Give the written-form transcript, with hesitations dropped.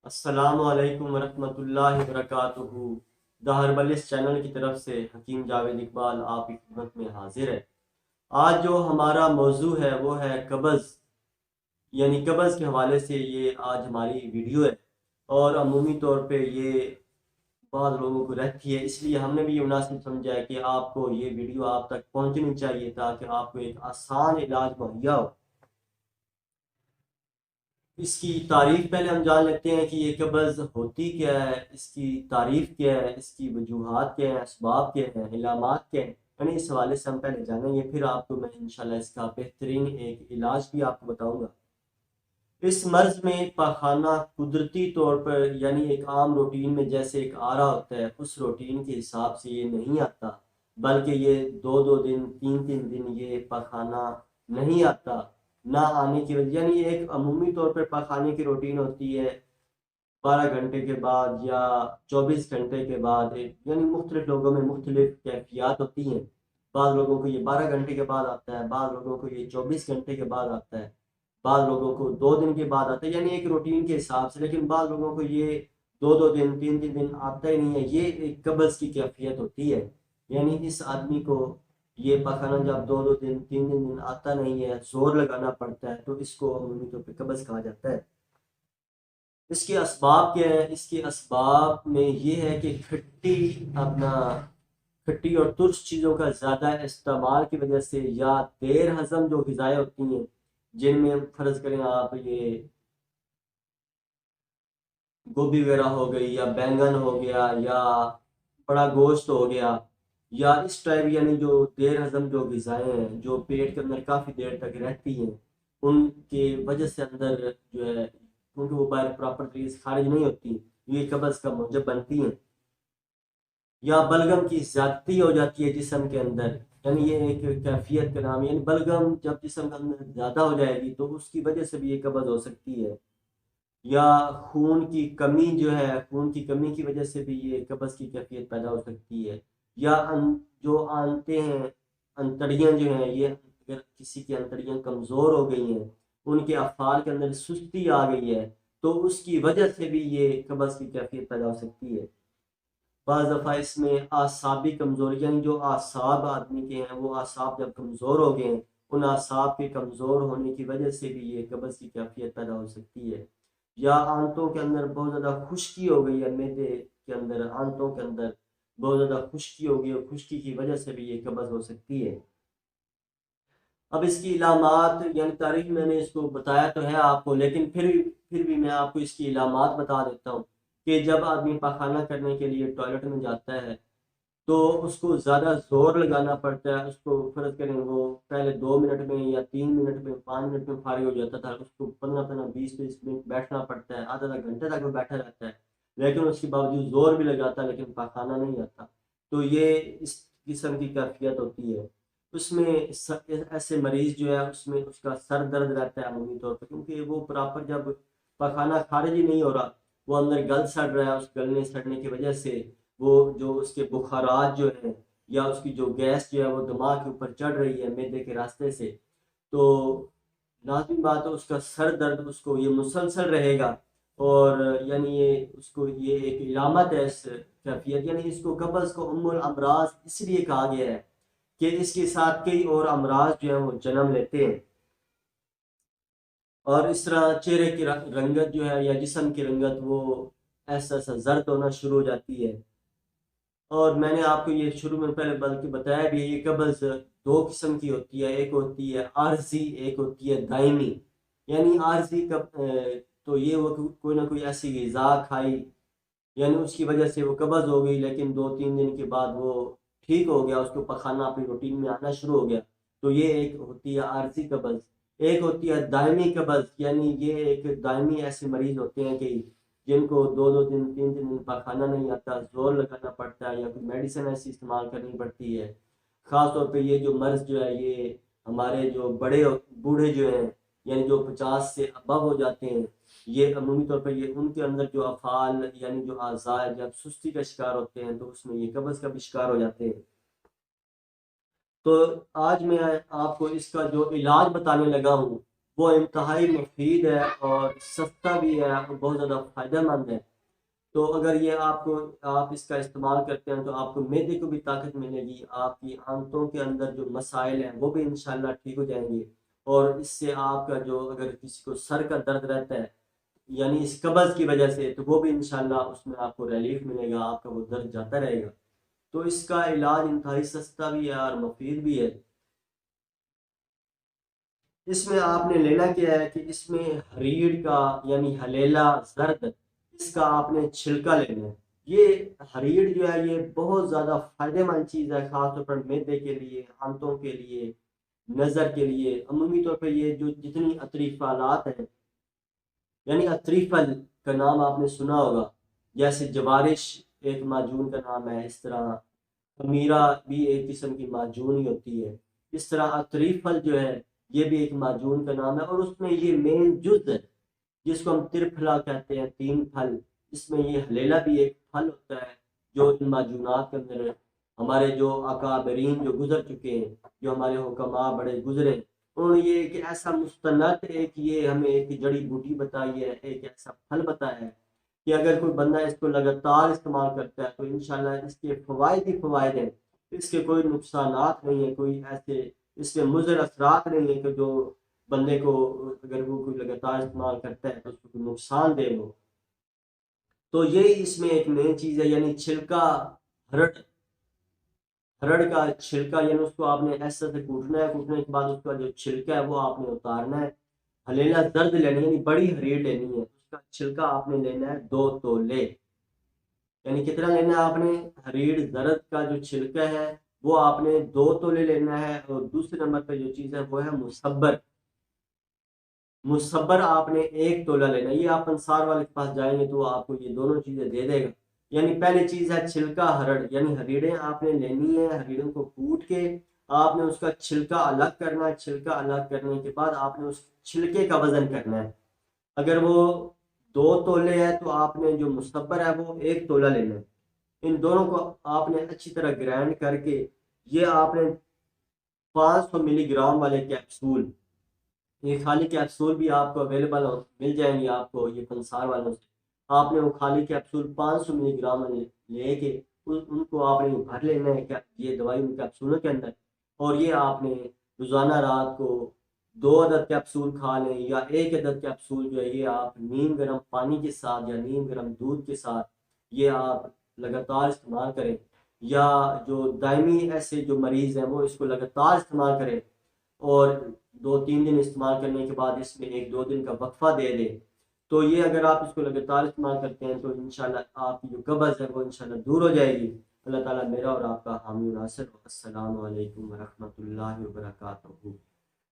السلام علیکم ورحمۃ اللہ وبرکاتہ۔ دا ہربلس چینل کی طرف سے حکیم جاوید اقبال آپ کی خدمت میں حاضر ہے۔ آج جو ہمارا موضوع ہے وہ ہے قبض، یعنی قبض کے حوالے سے یہ آج ہماری ویڈیو ہے، اور عمومی طور پہ یہ بعض لوگوں کو رہتی ہے، اس لیے ہم نے بھی یہ مناسب سمجھا ہے کہ آپ کو یہ ویڈیو آپ تک پہنچنی چاہیے تاکہ آپ کو ایک آسان علاج مہیا ہو۔ اس کی تعریف پہلے ہم جان لیتے ہیں کہ یہ قبض ہوتی کیا ہے، اس کی تعریف کیا ہے، اس کی وجوہات کیا ہیں، اسباب کیا ہیں، علامات کیا ہیں، یعنی اس حوالے سے ہم پہلے جانیں گے، پھر آپ کو میں انشاءاللہ اس کا بہترین ایک علاج بھی آپ کو بتاؤں گا۔ اس مرض میں پاخانہ قدرتی طور پر یعنی ایک عام روٹین میں جیسے ایک آ رہا ہوتا ہے، اس روٹین کے حساب سے یہ نہیں آتا، بلکہ یہ دو دو دن تین تین دن یہ پاخانہ نہیں آتا۔ نہ آنے کی وجہ یعنی ایک عمومی طور پر پاخانے کی روٹین ہوتی ہے 12 گھنٹے کے بعد یا 24 گھنٹے کے بعد، یعنی مختلف لوگوں میں مختلف کیفیات ہوتی ہیں۔ بعض لوگوں کو یہ 12 گھنٹے کے بعد آتا ہے، بعض لوگوں کو یہ 24 گھنٹے کے بعد آتا ہے، بعض لوگوں کو 2 دن کے بعد آتا ہے، یعنی ایک روٹین کے حساب سے۔ لیکن بعض لوگوں کو یہ دو دو دن تین تین دن آتا ہی نہیں ہے، یہ ایک قبض کی کیفیت ہوتی ہے۔ یعنی اس آدمی کو یہ پاخانہ جب دو دو دن تین تین دن آتا نہیں ہے، زور لگانا پڑتا ہے، تو اس کو عمومی طور پہ قبض کہا جاتا ہے۔ اس کے اسباب کیا ہے؟ اس کے اسباب میں یہ ہے کہ کھٹی اور ترش چیزوں کا زیادہ استعمال کی وجہ سے، یا دیر ہضم جو غذائیں ہوتی ہیں جن میں فرض کریں آپ یہ گوبھی وغیرہ ہو گئی، یا بینگن ہو گیا، یا بڑا گوشت ہو گیا، یا اس ٹائپ، یعنی جو دیر ہضم جو غذائیں ہیں جو پیٹ کے اندر کافی دیر تک رہتی ہیں، ان کی وجہ سے اندر جو ہے، کیونکہ وہ باہر پراپر طریقے سے خارج نہیں ہوتی، یہ قبض کا موجب بنتی ہیں۔ یا بلغم کی زیادتی ہو جاتی ہے جسم کے اندر، یعنی یہ ایک کیفیت کا نام ہے، یعنی بلغم جب جسم کے اندر زیادہ ہو جائے گی تو اس کی وجہ سے بھی یہ قبض ہو سکتی ہے۔ یا خون کی کمی جو ہے، خون کی کمی کی وجہ سے بھی یہ قبض کی کیفیت پیدا ہو سکتی ہے۔ یا جو آنتے ہیں، انتڑیاں جو ہیں، یہ اگر کسی کی انتڑیاں کمزور ہو گئی ہیں، ان کے افعال کے اندر سستی آ گئی ہے، تو اس کی وجہ سے بھی یہ قبض کی کیفیت پیدا ہو سکتی ہے۔ بعض دفعہ اس میں اعصابی کمزوری، یعنی جو اعصاب آدمی کے ہیں وہ اعصاب جب کمزور ہو گئے ہیں، ان اعصاب کے کمزور ہونے کی وجہ سے بھی یہ قبض کی کیفیت پیدا ہو سکتی ہے۔ یا آنتوں کے اندر بہت زیادہ خشکی ہو گئی ہے، معدے کے اندر، آنتوں کے اندر بہت زیادہ خشکی ہو گئی ہے، خشکی کی وجہ سے بھی یہ قبض ہو سکتی ہے۔ اب اس کی علامات یعنی تاریخ میں نے اس کو بتایا تو ہے آپ کو، لیکن پھر بھی میں آپ کو اس کی علامات بتا دیتا ہوں کہ جب آدمی پاخانہ کرنے کے لیے ٹوائلٹ میں جاتا ہے تو اس کو زیادہ زور لگانا پڑتا ہے۔ اس کو فرض کریں وہ پہلے 2 منٹ میں یا 3 منٹ میں 5 منٹ میں فارغ ہو جاتا تھا، اس کو 15-20 منٹ بیٹھنا پڑتا ہے، آدھا گھنٹے تک وہ بیٹھا رہتا ہے، لیکن اس کے باوجود زور بھی لگاتا ہے لیکن پاخانہ نہیں آتا۔ تو یہ اس قسم کی کیفیت ہوتی ہے۔ اس میں ایسے مریض جو ہے اس میں اس کا سر درد رہتا ہے عمومی طور پر، کیونکہ وہ پراپر جب پاخانہ خارج ہی نہیں ہو رہا، وہ اندر گل سڑ رہا ہے، اس گلنے سڑنے کی وجہ سے وہ جو اس کے بخارات جو ہیں یا اس کی جو گیس جو ہے وہ دماغ کے اوپر چڑھ رہی ہے معدے کے راستے سے، تو لازمی بات ہے اس کا سر درد اس کو یہ مسلسل رہے گا، اور یعنی یہ اس کو یہ ایک علامت ہے اس کیفیت، یعنی اس کو قبض کو ام الامراض اس لیے کہا گیا ہے کہ اس کے ساتھ کئی اور امراض جو ہیں وہ جنم لیتے ہیں۔ اور اس طرح چہرے کی رنگت جو ہے یا جسم کی رنگت وہ ایسا ایسا زرد ہونا شروع ہو جاتی ہے۔ اور میں نے آپ کو یہ شروع میں پہلے بلکہ بتایا بھی ہے، یہ قبض 2 قسم کی ہوتی ہے، ایک ہوتی ہے عارضی، ایک ہوتی ہے دائمی۔ یعنی عارضی تو یہ وہ کوئی نہ کوئی ایسی غذا کھائی، یعنی اس کی وجہ سے وہ قبض ہو گئی، لیکن 2-3 دن کے بعد وہ ٹھیک ہو گیا، اس کو پخانا اپنی روٹین میں آنا شروع ہو گیا، تو یہ ایک ہوتی ہے عارضی قبض۔ ایک ہوتی ہے دائمی قبض، یعنی یہ ایک دائمی ایسے مریض ہوتے ہیں کہ جن کو 2-2 دن 3 دن پاخانہ نہیں آتا، زور لگانا پڑتا ہے یا کوئی میڈیسن ایسی استعمال کرنی پڑتی ہے۔ خاص طور پہ یہ جو مرض جو ہے یہ ہمارے جو بوڑھے جو ہیں، یعنی جو 50 سے ابو ہو جاتے ہیں، یہ عمومی طور پر یہ ان کے اندر جو افعال یعنی جو اعضاء جب سستی کا شکار ہوتے ہیں تو اس میں یہ قبض کا بھی شکار ہو جاتے ہیں۔ تو آج میں آپ کو اس کا جو علاج بتانے لگا ہوں وہ انتہائی مفید ہے اور سستا بھی ہے اور بہت زیادہ فائدہ مند ہے۔ تو اگر یہ آپ اس کا استعمال کرتے ہیں تو آپ کو معدے کو بھی طاقت ملے گی، آپ کی آنتوں کے اندر جو مسائل ہیں وہ بھی انشاءاللہ ٹھیک ہو جائیں گے، اور اس سے آپ کا جو اگر کسی کو سر کا درد رہتا ہے یعنی اس قبض کی وجہ سے، تو وہ بھی انشاءاللہ اس میں آپ کو ریلیف ملے گا، آپ کا وہ درد جاتا رہے گا۔ تو اس کا علاج انتہائی سستا بھی ہے اور مفید بھی ہے۔ اس میں آپ نے لینا کیا ہے کہ اس میں ہریڑ کا یعنی ہلیلا زرد، اس کا آپ نے چھلکا لینا ہے۔ یہ ہریڑ جو ہے یہ بہت زیادہ فائدہ مند چیز ہے، خاص طور پر معدے کے لیے، آنتوں کے لیے، نظر کے لیے، عمومی طور پہ یہ جو جتنی عطری فعالات ہیں، یعنی عطری پھل کا نام آپ نے سنا ہوگا، جیسے جوارش ایک معجون کا نام ہے، اس طرح خمیرہ بھی ایک قسم کی معجون ہی ہوتی ہے، اس طرح عطری پھل جو ہے یہ بھی ایک معجون کا نام ہے، اور اس میں یہ مین جز ہے جس کو ہم ترپھلا کہتے ہیں، تین پھل، اس میں یہ ہلیلا بھی ایک پھل ہوتا ہے جو ان معجونات کے اندر ہے۔ ہمارے جو اکابرین جو گزر چکے ہیں، جو ہمارے حکماء بڑے گزرے، انہوں نے یہ ایک ایسا مستند ایک یہ ہمیں ایک جڑی بوٹی بتائی ہے، ایک ایسا پھل بتایا ہے کہ اگر کوئی بندہ اس کو لگاتار استعمال کرتا ہے تو انشاءاللہ اس کے فوائد ہی فوائد ہیں، اس کے کوئی نقصانات نہیں ہیں، کوئی ایسے اس کے مضر اثرات نہیں ہیں کہ جو بندے کو اگر وہ کوئی لگاتار استعمال کرتا ہے تو اس کو کوئی نقصان دے وہ۔ تو یہی اس میں ایک نئی چیز ہے، یعنی چھلکا، ہرٹ، ہرڑ کا چھلکا، یعنی اس کو آپ نے ایسے سے کوٹنا ہے، کوٹنے کے بعد اس کا جو چھلکا ہے وہ آپ نے اتارنا ہے۔ ہلیلا درد لینی ہے، یعنی بڑی ہریڑ لینی ہے، اس کا چھلکا آپ نے لینا ہے 2 تولے، یعنی کتنا لینا ہے آپ نے، ہریڑ زرد کا جو چھلکا ہے وہ آپ نے 2 تولے لینا ہے۔ اور دوسرے نمبر پہ جو چیز ہے وہ ہے مصبر، مصبر آپ نے 1 تولہ لینا ہے۔ یہ آپ انصار والے کے پاس جائیں گے تو وہ آپ کو یہ دونوں چیزیں دے دے گا۔ یعنی پہلی چیز ہے چھلکا ہرڑ، یعنی ہریڑیں آپ نے لینی ہے، ہریڑوں کو کوٹ کے آپ نے اس کا چھلکا الگ کرنا ہے، چھلکا الگ کرنے کے بعد آپ نے اس چھلکے کا وزن کرنا ہے۔ اگر وہ 2 تولے ہے تو آپ نے جو مصبر ہے وہ 1 تولہ لینا ہے۔ ان دونوں کو آپ نے اچھی طرح گرائنڈ کر کے یہ آپ نے 500 ملی گرام والے کیپسول، یہ خالی کیپسول بھی آپ کو اویلیبل مل جائیں گے آپ کو یہ پنسار والوں سے، آپ نے وہ خالی کیپسول 500 ملی گرام لے کے ان کو آپ نے بھر لینا ہے یہ دوائی ان کیپسولوں کے اندر، اور یہ آپ نے روزانہ رات کو 2 عدد کیپسول کھا لیں، یا 1 عدد کیپسول جو ہے یہ آپ نیم گرم پانی کے ساتھ یا نیم گرم دودھ کے ساتھ یہ آپ لگاتار استعمال کریں، یا جو دائمی ایسے جو مریض ہیں وہ اس کو لگاتار استعمال کریں، اور 2-3 دن استعمال کرنے کے بعد اس میں 1-2 دن کا وقفہ دے دیں، تو یہ اگر آپ اس کو لگاتار استعمال کرتے ہیں تو انشاءاللہ آپ کی جو قبض ہے وہ انشاءاللہ دور ہو جائے گی۔ اللہ تعالیٰ میرا اور آپ کا حامی و ناصر ہو۔ السلام علیکم ورحمۃ اللہ وبرکاتہ۔